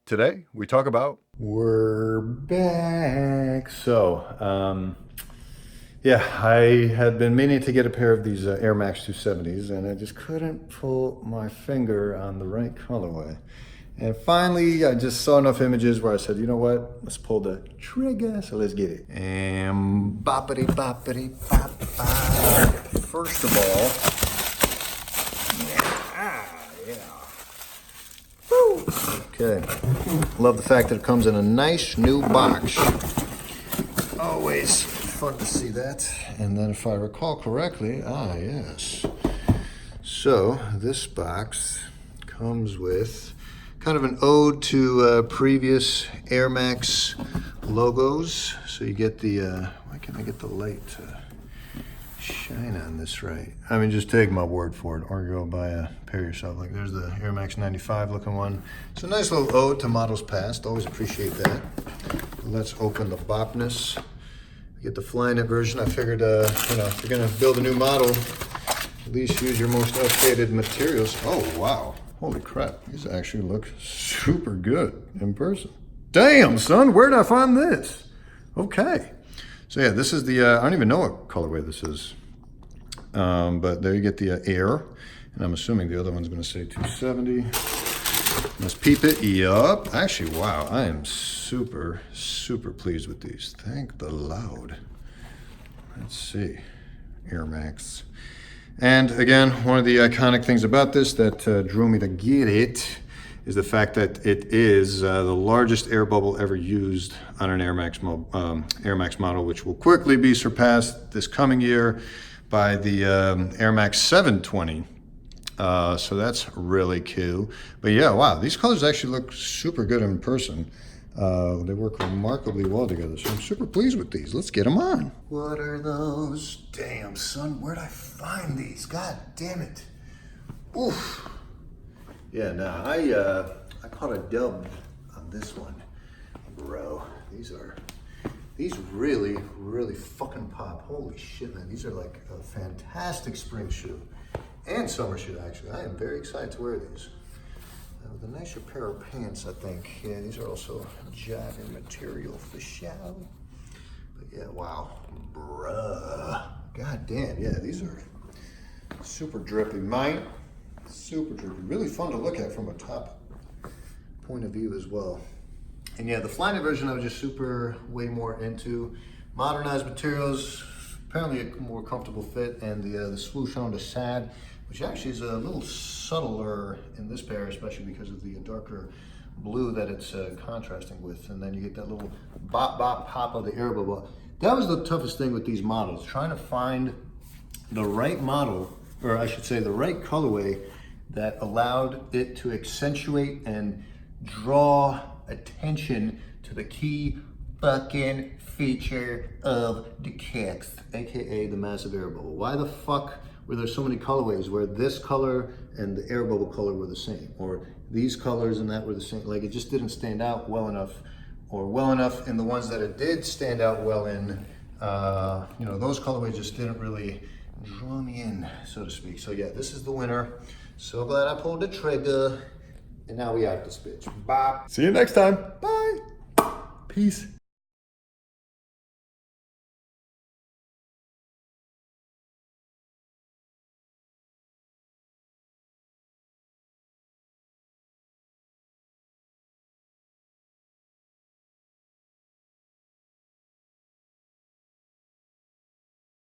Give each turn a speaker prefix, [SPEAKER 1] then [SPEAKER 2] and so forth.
[SPEAKER 1] Today we talk about... We're back. Yeah, I had been meaning to get a pair of these Air Max 270s, and I just couldn't pull my finger on the right colorway. And finally, I just saw enough images where I said, you know what? Let's pull the trigger, so let's get it. And boppity boppity bop bop. First of all, woo. Okay. Love the fact that it comes in a nice new box. Always fun to see that. And then if I recall correctly, yes. So this box comes with kind of an ode to previous Air Max logos. So you get the, why can't I get the light to shine on this right? I mean, just take my word for it, or go buy a pair yourself. Like there's the Air Max 95 looking one. It's a nice little ode to models past. Always appreciate that. Let's open the bopness. Get the flying it version. I figured, if you're gonna build a new model, at least use your most updated materials. Oh, wow. Holy crap. These actually look super good in person. Damn, son, where did I find this? Okay. So yeah, this is the, I don't even know what colorway this is. But there you get the Air. And I'm assuming the other one's gonna say 270. Let's peep it. Yup. Actually, wow, I am super, super pleased with these. Thank the Lord. Let's see. Air Max. And again, one of the iconic things about this that drew me to get it is the fact that it is the largest air bubble ever used on an Air Max model, which will quickly be surpassed this coming year by the Air Max 720. So that's really cool. But yeah, wow, these colors actually look super good in person. They work remarkably well together, so I'm super pleased with these. Let's get them on. What are those? Damn, son, where'd I find these? God damn it. Oof. Yeah, nah, I caught a dub on this one, bro. These really, really fucking pop. Holy shit, man. These are like a fantastic spring shoe and summer shoe, actually. I am very excited to wear these. With a nicer pair of pants, I think. Yeah, these are also jogging material for show. But yeah, wow. Bruh. God damn, yeah, these are super drippy. Mine, super drippy. Really fun to look at from a top point of view as well. And yeah, the Flyknit version I was just way more into. Modernized materials, apparently a more comfortable fit, and the swoosh on the side, which actually is a little subtler in this pair, especially because of the darker blue that it's contrasting with. And then you get that little bop bop pop of the air bubble. That was the toughest thing with these models, trying to find the right model, or I should say the right colorway that allowed it to accentuate and draw attention to the key fucking feature of the kicks, aka the massive air bubble. Why the fuck were there so many colorways where this color and the air bubble color were the same, or these colors and that were the same? Like, it just didn't stand out well enough, or well enough in the ones that it did stand out well in. Those colorways just didn't really draw me in, so to speak. So yeah, this is the winner. So glad I pulled the trigger. And now we out this bitch. Bye. See you next time. Bye. Peace.